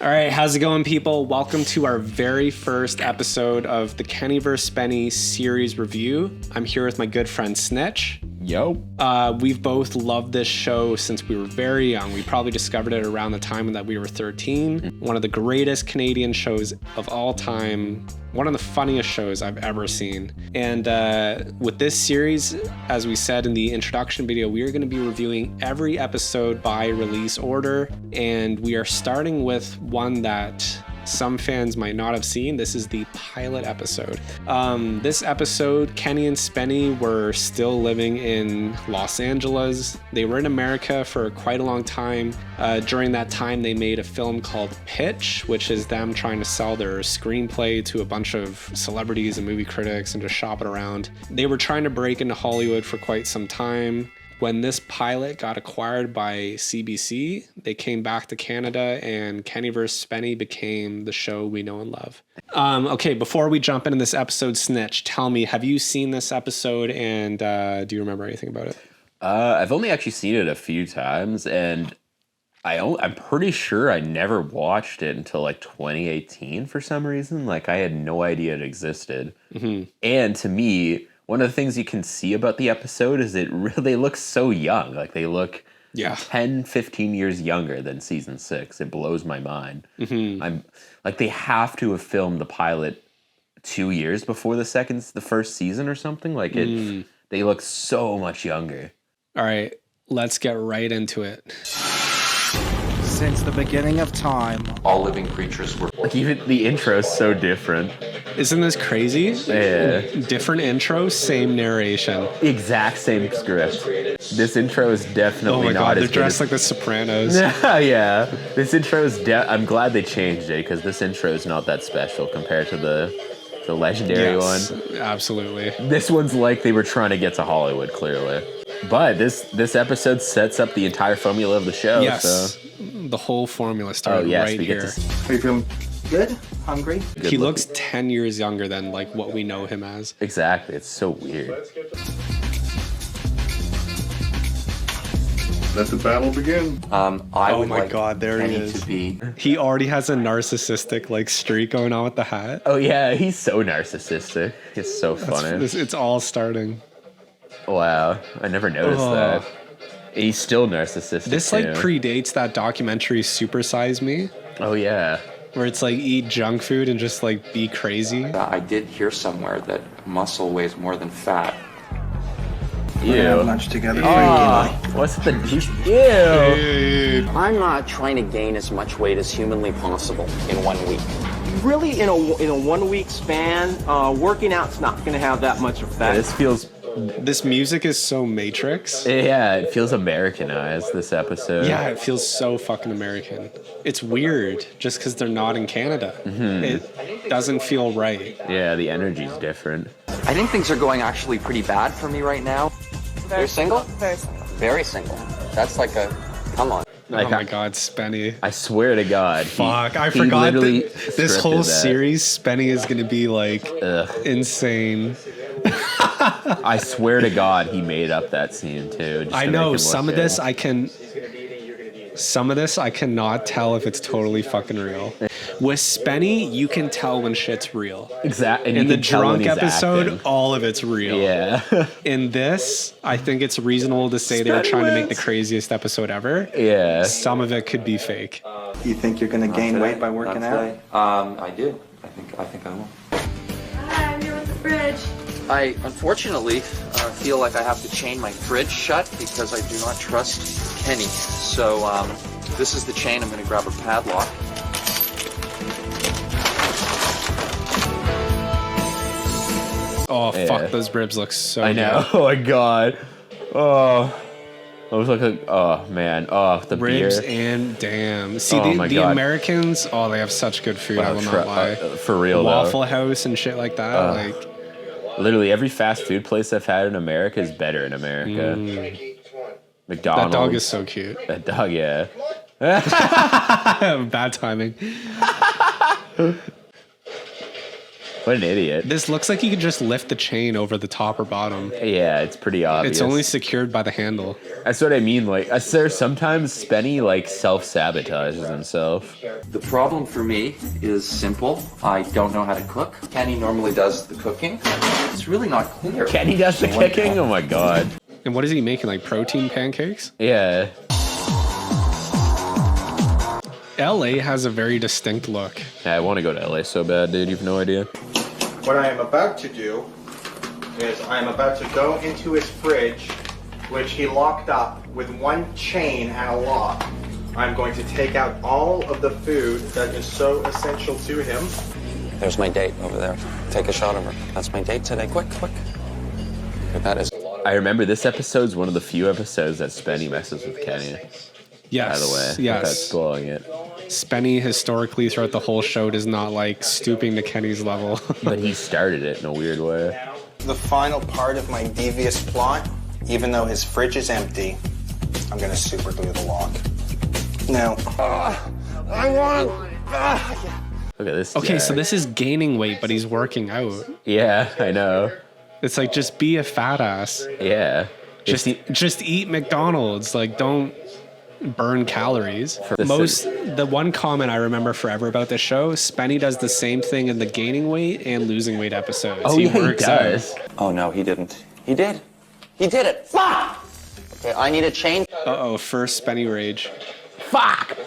All right, how's it going, people? Welcome to our very first episode of the Kenny vs. Spenny series review. I'm here with my good friend Snitch. Yo. We've both loved this show since we were very young. We probably discovered it around the time that we were 13. One of the greatest Canadian shows of all time. One of the funniest shows I've ever seen. And with this series, as we said in the introduction video, we are going to be reviewing every episode by release order. And we are starting with one that some fans might not have seen. This is the pilot episode. This episode, Kenny and Spenny were still living in Los Angeles. They were in America for quite a long time. During that time, they made a film called Pitch, which is them trying to sell their screenplay to a bunch of celebrities and movie critics and just shop it around. They were trying to break into Hollywood for quite some time. When this pilot got acquired by CBC, they came back to Canada and Kenny vs. Spenny became the show we know and love. Okay, before we jump into this episode, Snitch, tell me, have you seen this episode and do you remember anything about it? I've only actually seen it a few times, and I'm pretty sure I never watched it until like 2018 for some reason. Like, I had no idea it existed. Mm-hmm. And to me, one of the things you can see about the episode is they look so young. Like, they look 10, 15 years younger than season 6. It blows my mind. Mm-hmm. They have to have filmed the pilot 2 years before the first season or something. Like, they look so much younger. All right, let's get right into it. Since the beginning of time, all living creatures were... Like, even the intro is so different. Isn't this crazy? Yeah. Different intro, same narration. Exact same script. This intro is definitely not as they're good dressed as... like the Sopranos. Yeah. This intro is... I'm glad they changed it, because this intro is not that special compared to the legendary one. Absolutely. This one's like they were trying to get to Hollywood, clearly. But this episode sets up the entire formula of the show. Yes. So. The whole formula started right here. Are you feeling good? Hungry? He looks 10 years younger than like what we know him as. Exactly. It's so weird. Let the battle begin. Oh my God, there he is. To be... He already has a narcissistic like streak going on with the hat. Oh yeah, he's so narcissistic. It's so funny. It's all starting. Wow, I never noticed that. He's still narcissistic. This like predates that documentary Super Size Me. Oh yeah. Where it's like eat junk food and just like be crazy. I did hear somewhere that muscle weighs more than fat. We're gonna have lunch together. What's the... Ew. I'm not trying to gain as much weight as humanly possible in 1 week. Really, in a 1 week span, working out's not going to have that much effect. Yeah, this music is so Matrix. Yeah, it feels Americanized, this episode. Yeah, it feels so fucking American. It's weird just because they're not in Canada. Mm-hmm. It doesn't feel right. Yeah, the energy's different. I think things are going actually pretty bad for me right now. You're single? Very single. Very single. That's like a... Come on. Oh my God, Spenny. I swear to God. Fuck, I forgot that this whole series, Spenny is going to be like insane. I swear to God, he made up that scene too. I know some of this I cannot tell if it's totally fucking real. With Spenny, you can tell when shit's real. Exactly. In the drunk episode, acting. all of it's real. Yeah. In this, I think it's reasonable to say they were trying to make the craziest episode ever. Yeah. Some of it could be fake. You think you're gonna gain weight by working out? I do. I think I will. Hi, I'm here with the fridge. I unfortunately feel like I have to chain my fridge shut because I do not trust Kenny. So this is the chain. I'm going to grab a padlock. Oh, fuck, those ribs look so I know. good. Oh, my God. Oh. I was like, oh, man. Oh, the ribs beer. And damn. See, my the God. Americans, they have such good food, I will not lie. For real, Waffle though. House and shit like that. Literally, every fast food place I've had in America is better in America. McDonald's. That dog is so cute. That dog, yeah. Bad timing. What an idiot. This looks like you could just lift the chain over the top or bottom. Yeah, it's pretty obvious. It's only secured by the handle. That's what I mean. Like, sometimes Spenny like self-sabotages himself. The problem for me is simple. I don't know how to cook. Kenny normally does the cooking. It's really not clear. Kenny does the cooking? Oh my god. And what is he making? Like protein pancakes? Yeah. LA has a very distinct look. Yeah, I want to go to LA so bad, dude. You have no idea. What I am about to do is I am about to go into his fridge, which he locked up with one chain and a lock. I'm going to take out all of the food that is so essential to him. There's my date over there. Take a shot of her. That's my date today. Quick, quick. That is. I remember this episode's one of the few episodes that Spenny messes with Kenny. Yes. By the way, yes. Without spoiling it. Spenny historically throughout the whole show does not like stooping to Kenny's level. But he started it in a weird way. The final part of my devious plot, even though his fridge is empty, I'm going to super glue the lock. Now, Look at this. Okay, guy. so this is gaining weight, but he's working out. Yeah, I know. It's like, just be a fat ass. Yeah. Just eat McDonald's. Like, don't burn calories. The one comment I remember forever about this show, Spenny does the same thing in the gaining weight and losing weight episodes. Oh, he does. Oh, no, he didn't. He did. He did it. Fuck! Okay, I need a chain. Uh-oh, first Spenny rage. Fuck!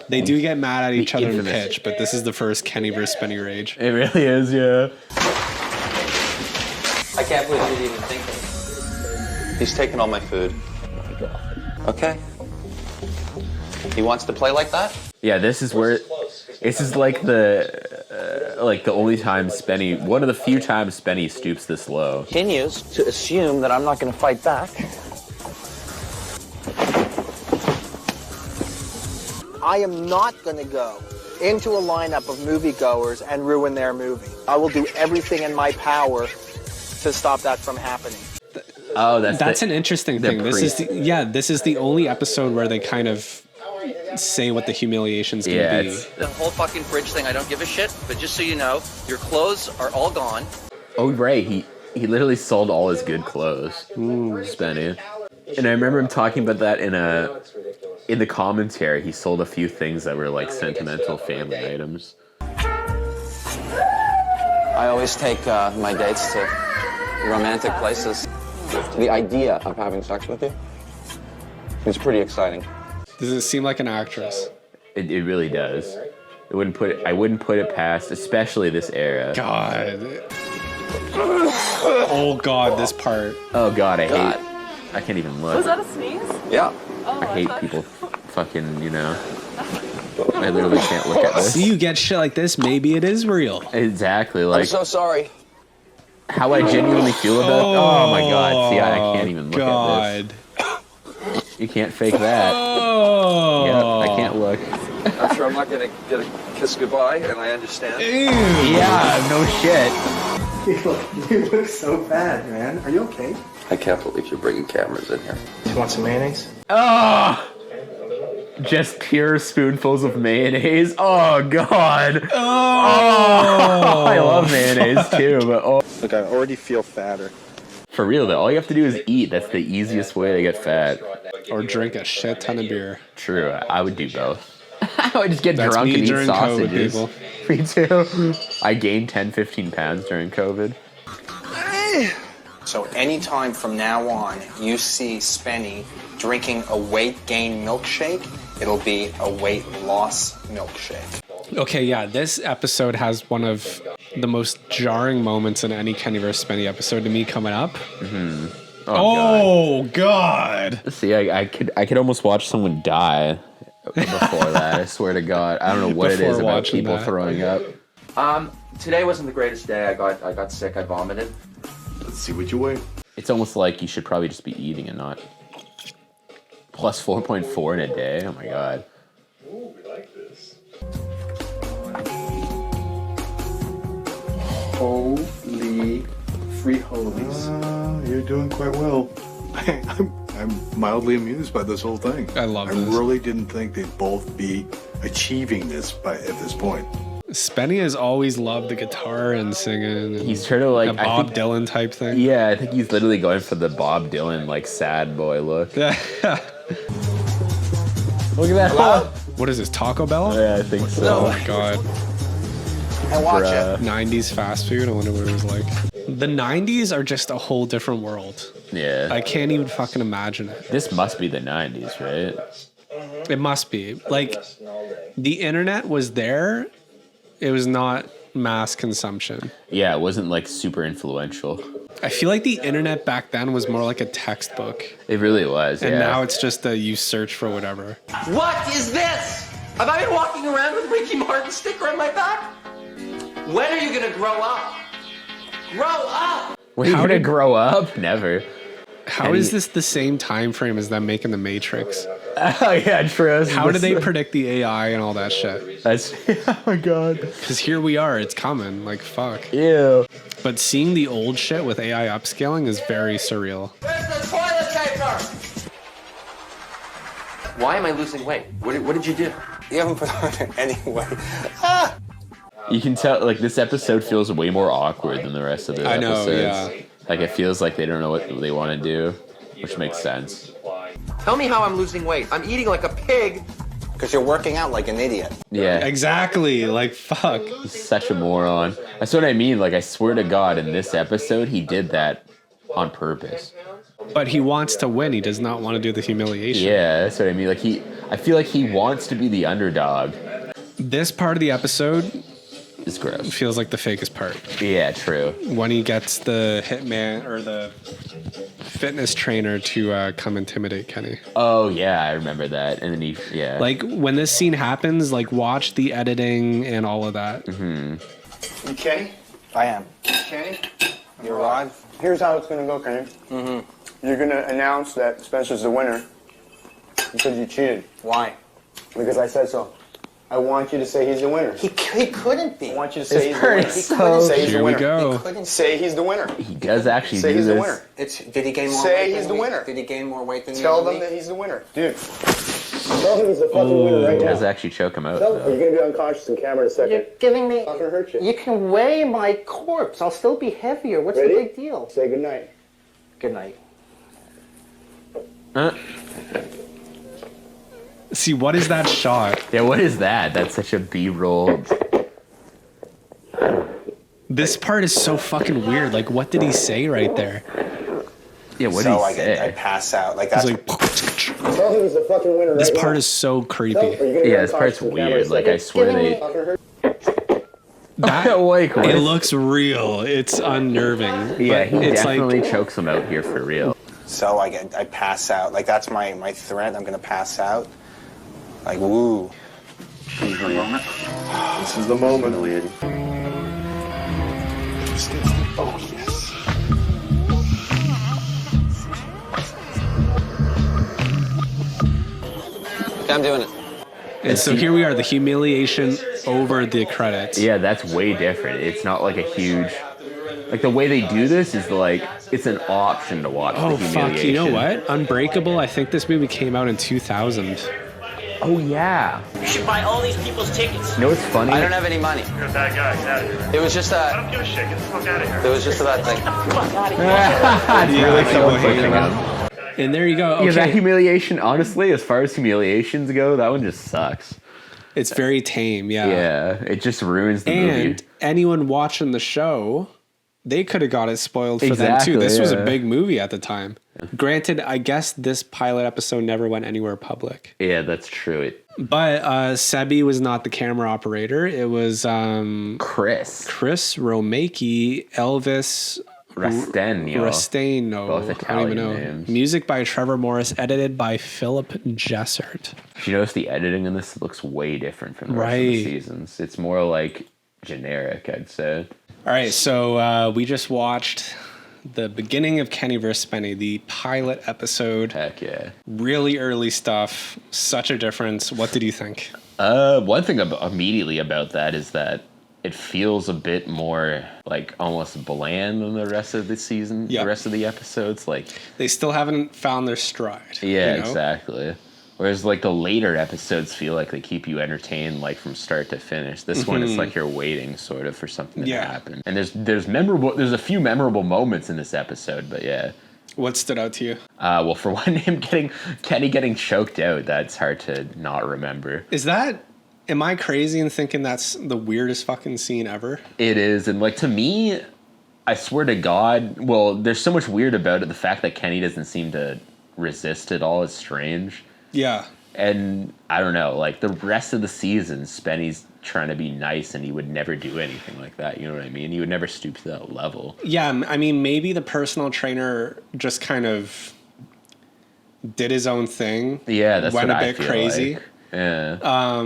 They do get mad at each other in infamous. pitch, but this is the first Kenny versus Spenny rage. It really is, yeah. I can't believe you didn't even think of it. He's taking all my food. Okay. He wants to play like that? Yeah, this is like the only time Spenny, one of the few times Spenny stoops this low. Continues to assume that I'm not going to fight back. I am not going to go into a lineup of moviegoers and ruin their movie. I will do everything in my power to stop that from happening. Oh, that's an interesting thing. This is the only episode where they kind of say what the humiliation's gonna be. The whole fucking fridge thing, I don't give a shit. But just so you know, your clothes are all gone. Oh, right. He literally sold all his good clothes. Spenny. And I remember him talking about that in the commentary. He sold a few things that were like sentimental family items. I always take my dates to romantic places. The idea of having sex with you is pretty exciting. Does it seem like an actress? It really does. I wouldn't put it past, especially this era. God. Oh God, this part. Oh God, I can't even look. Was that a sneeze? Yeah. Oh, I hate people fucking, I literally can't look at this. See, you get shit like this, maybe it is real. Exactly, like I'm so sorry. how I genuinely feel about oh my God, see, I can't even look at this. You can't fake that. Oh. Yeah, I can't look. I'm sure I'm not gonna get a kiss goodbye, and I understand. Yeah, no shit. You look so bad, man. Are you okay? I can't believe you're bringing cameras in here. Do you want some mayonnaise? Oh, just pure spoonfuls of mayonnaise. Oh God. Oh, I love mayonnaise too, but oh. Look, I already feel fatter. For real though, all you have to do is eat. That's the easiest way to get fat. Or drink a shit ton of beer. True, I would do both. I would just get That's drunk me and eat during COVID, sausages. people. Me too. I gained 10-15 pounds during COVID. So anytime from now on you see Spenny drinking a weight gain milkshake, it'll be a weight loss milkshake. Okay, yeah, this episode has one of the most jarring moments in any Kenny vs. Spenny episode to me coming up. Mm-hmm. Oh God. See, I could almost watch someone die before that. I swear to God, I don't know what it is about people throwing up. Today wasn't the greatest day. I got sick. I vomited. Let's see what you weigh. It's almost like you should probably just be eating and not. Plus 4.4 in a day. Oh my God. Ooh, we like this. Holy free holies. You're doing quite well. I'm mildly amused by this whole thing. I love this. I really didn't think they'd both be achieving this at this point. Spenny has always loved the guitar and singing. And He's trying to like a Bob Dylan type thing. Yeah, I think he's literally going for the Bob Dylan like sad boy look. Yeah. Look at that. Hello? What is this, Taco Bell? Yeah, I think so. Oh my god. And watch it. 90s fast food, I wonder what it was like. The 90s are just a whole different world. Yeah. I can't even fucking imagine it. This must be the 90s, right? It must be. Like, the internet was there. It was not mass consumption. Yeah, it wasn't like super influential. I feel like the internet back then was more like a textbook. It really was, And yeah. now it's just a you search for whatever. What is this? Have I been walking around with Ricky Martin sticker on my back? When are you gonna grow up? Grow up! We're gonna grow up? Never. How is this the same time frame as them making the Matrix? Oh yeah, true. How do they predict the AI and all that shit? That's oh my god. Because here we are, it's coming. Like fuck. Ew. But seeing the old shit with AI upscaling is very surreal. Where's the toilet paper? Why am I losing weight? What did you do? You haven't put on any weight. You can tell like this episode feels way more awkward than the rest of the I know, episodes. yeah. Like it feels like they don't know what they want to do, which makes sense. Tell me how I'm losing weight. I'm eating like a pig. Because you're working out like an idiot. Yeah. Exactly. Like fuck. He's such a moron. That's what I mean. Like I swear to God, in this episode, he did that on purpose. But he wants to win. He does not want to do the humiliation. Yeah, that's what I mean. Like I feel like he wants to be the underdog. This part of the episode It's gross. feels like the fakest part. Yeah, true. When he gets the hitman or the fitness trainer to come intimidate Kenny. Oh yeah, I remember that. And then yeah. Like when this scene happens, like watch the editing and all of that. Mm-hmm. You Kenny? I am. Kenny? You're Rod? Here's how it's gonna go, Kenny. Mm-hmm. You're gonna announce that Spencer's the winner because you cheated. Why? Because I said so. I want you to say he's the winner. He couldn't be. I want you to say he's the winner. He so- couldn't say he's the Here we winner. go. He couldn't Say he's the winner. He does actually Say do he's this. the winner. Did he gain more Say weight? he's than the me? winner. Did he gain more weight than you? Tell and them me? that he's the winner. Dude. Tell him he's the fucking winner right He now. does actually choke him out. Tell him, Though. you're gonna be unconscious in camera in a second. You're giving me. Not gonna hurt you. You can weigh my corpse. I'll still be heavier. What's Ready? the big deal? Say goodnight. Good night. See, what is that shot? Yeah, what is that? That's such a B-roll. This part is so fucking weird. Like, what did he say right there? Yeah, what So did he say? I pass out. Like He's that's like, Tell him he's the fucking winner this right part now. is so Tell him, creepy. or you're gonna be Yeah, this part's unconscious in camera in a weird. Like I second. swear they. Not gonna hurt That, Like, what it is- looks real. It's unnerving. Yeah, But he it's definitely like, chokes him out here for real. So I pass out. Like that's my threat. I'm gonna pass out. Like woo. This is the moment, lady. Oh yes. Okay, I'm doing it. and so here we are, the humiliation over the credits. Yeah, that's way different. It's not like a huge. Like the way they do this is like it's an option to watch. Oh the fuck! humiliation. You know what? Unbreakable. I think this movie came out in 2000. Oh yeah. You should buy all these people's tickets. You know what's funny? I don't have any money. You're a bad guy. Get out of here. It was just I don't give a shit. Get the fuck out of here. It was just about like. Fuck out of here. Yeah, like people someone hate pushing him. him. And there you go. Yeah, that Okay, humiliation. Honestly, as far as humiliations go, that one just sucks. it's very tame. Yeah, it just ruins the And movie. anyone watching the show, they could have got it spoiled for them too. Exactly, This was a yeah. big movie at the time. Granted, I guess this pilot episode never went anywhere public. Yeah, that's true. But Sebi was not the camera operator. It was Chris Romaki, Elvis Rasteno. Rasteno. Both I don't Italian even know. names. Music by Trevor Morris, edited by Philip Jessert. If you notice the editing in this looks way different from the rest of the Right. seasons. It's more like generic, I'd say. All right, so we just watched the beginning of Kenny vs. Spenny, the pilot episode. Heck yeah. Really early stuff. Such a difference. What did you think? One thing immediately about that is that it feels a bit more like almost bland than the rest of the season, Yep. the rest of the episodes. Like, They still haven't found their stride. yeah, you know? exactly. Whereas like the later episodes feel like they keep you entertained like from start to finish. This one it's like you're waiting sort of for something to happen. And there's a few memorable moments in this episode, but yeah. What stood out to you? Well, for one, Kenny getting choked out. That's hard to not remember. Am I crazy in thinking that's the weirdest fucking scene ever? It is, and like to me, I swear to God, well, there's so much weird about it. The fact that Kenny doesn't seem to resist at all is strange. Yeah. And I don't know, like the rest of the season, Spenny's trying to be nice and he would never do anything like that. You know what I mean? He would never stoop to that level. Yeah, I mean, maybe the personal trainer just kind of did his own thing. Yeah, that's went what a bit crazy. Like. Yeah.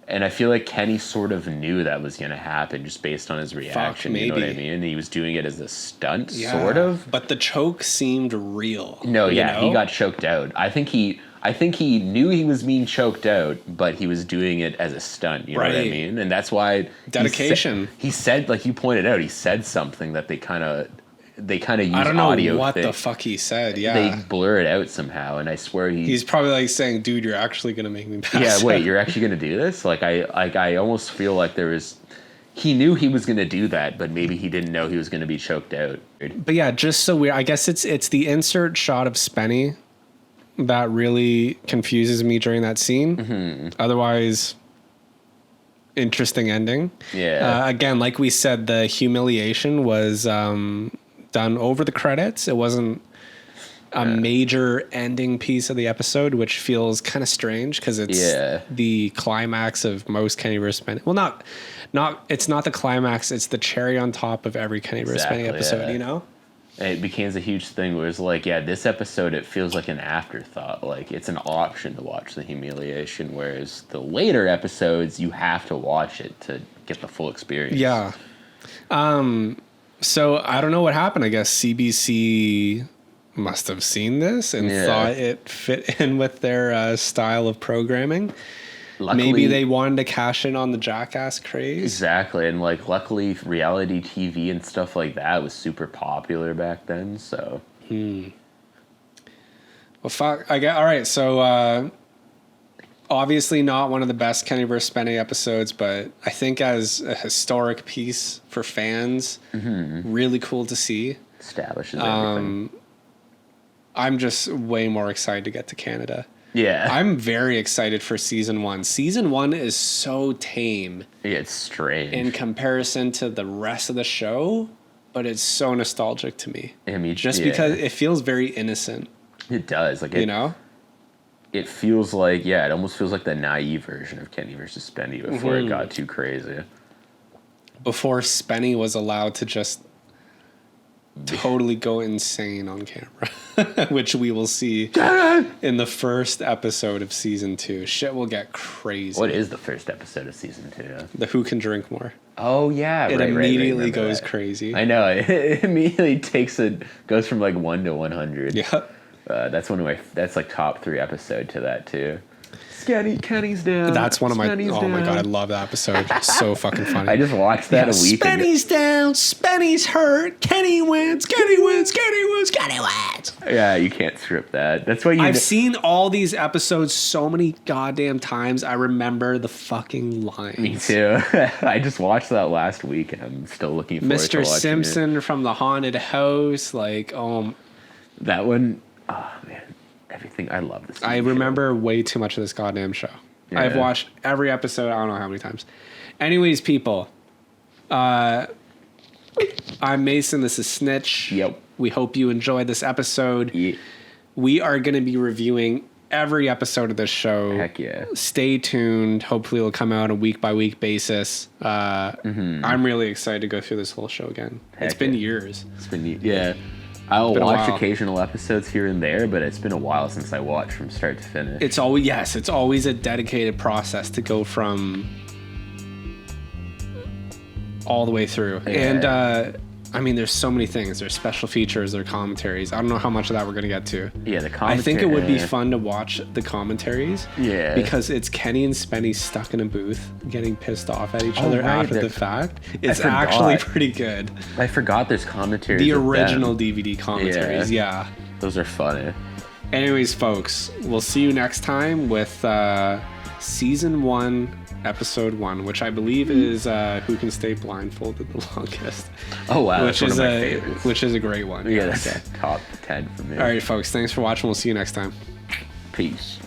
And I feel like Kenny sort of knew that was going to happen just based on his reaction. You know what I mean? And he was doing it as a stunt, sort of. But the choke seemed real. No, yeah, he got choked out. I think he knew he was being choked out, but he was doing it as a stunt. You know what I mean? And that's why dedication. He said, like you pointed out, he said something that they kind of use I don't know audio what the fuck he said. Yeah, they blur it out somehow, and I swear he's probably like saying, "Dude, you're actually gonna make me pass." Yeah, wait, you're actually gonna do this? Like I almost feel like he knew he was gonna do that, but maybe he didn't know he was gonna be choked out. But yeah, just so weird. I guess it's the insert shot of Spenny that really confuses me during that scene. Mm-hmm. Otherwise, interesting ending. Yeah. Again, like we said, the humiliation was done over the credits. It wasn't a major ending piece of the episode, which feels kind of strange because it's the climax of most Kenny vs. Spenny. Well, it's not the climax. It's the cherry on top of every Kenny vs. Spenny episode, you know? And it became a huge thing where it's like, yeah, this episode, it feels like an afterthought. Like, it's an option to watch the humiliation, whereas the later episodes, you have to watch it to get the full experience. Yeah. So, I don't know what happened. I guess CBC must have seen this and thought it fit in with their style of programming. Luckily, maybe they wanted to cash in on the Jackass craze. Exactly. And like luckily reality TV and stuff like that was super popular back then, so. Well, fuck. All right, so obviously not one of the best Kenny vs. Spenny episodes, but I think as a historic piece for fans, really cool to see. Establishes everything. I'm just way more excited to get to Canada. Yeah. I'm very excited for season 1. Season 1 is so tame. Yeah, it's strange. In comparison to the rest of the show, but it's so nostalgic to me. I mean, just because it feels very innocent. It does. Like, you know? It feels like, it almost feels like the naive version of Kenny versus Spenny before it got too crazy. Before Spenny was allowed to just totally go insane on camera, which we will see in the first episode of season 2. Shit will get crazy. What is the first episode of season 2? The Who Can Drink More. Oh yeah, it immediately goes crazy. I know, it immediately goes from like 1 to 100. Yeah, that's that's like top 3 episode to that too. Kenny's down. That's one of my. Oh my god, I love that episode. So fucking funny. I just watched that a week ago. Spenny's down. Spenny's hurt. Kenny wins. Kenny wins. Kenny wins. Kenny wins. Yeah, you can't strip that. That's why I've seen all these episodes so many goddamn times. I remember the fucking lines. Me too. I just watched that last week, and I'm still looking forward to watching Mr. Simpson from the haunted house. Like, that one. Oh man. Everything. I love this. I remember way too much of this goddamn show. Yeah. I've watched every episode. I don't know how many times. Anyways, people. I'm Mason. This is Snitch. Yep. We hope you enjoyed this episode. Yeah. We are going to be reviewing every episode of this show. Heck yeah. Stay tuned. Hopefully it'll come out on a week-by-week basis. I'm really excited to go through this whole show again. It's been years. It's been, yeah. I'll watch occasional episodes here and there, but it's been a while since I watched from start to finish. It's always a dedicated process to go from all the way through. Yeah. And I mean, there's so many things. There's special features, there's commentaries. I don't know how much of that we're going to get to. Yeah, the commentaries. I think it would be fun to watch the commentaries. Yeah. Because it's Kenny and Spenny stuck in a booth getting pissed off at each other after the fact. It's actually pretty good. I forgot there's commentaries. The original DVD commentaries, yeah. Those are funny. Anyways, folks, we'll see you next time with season 1, episode 1, which I believe is Who Can Stay Blindfolded the Longest. Oh wow, which that's is one of my favorites. Which is a great one. Yeah, that's top 10 for me. All right, folks, thanks for watching. We'll see you next time. Peace.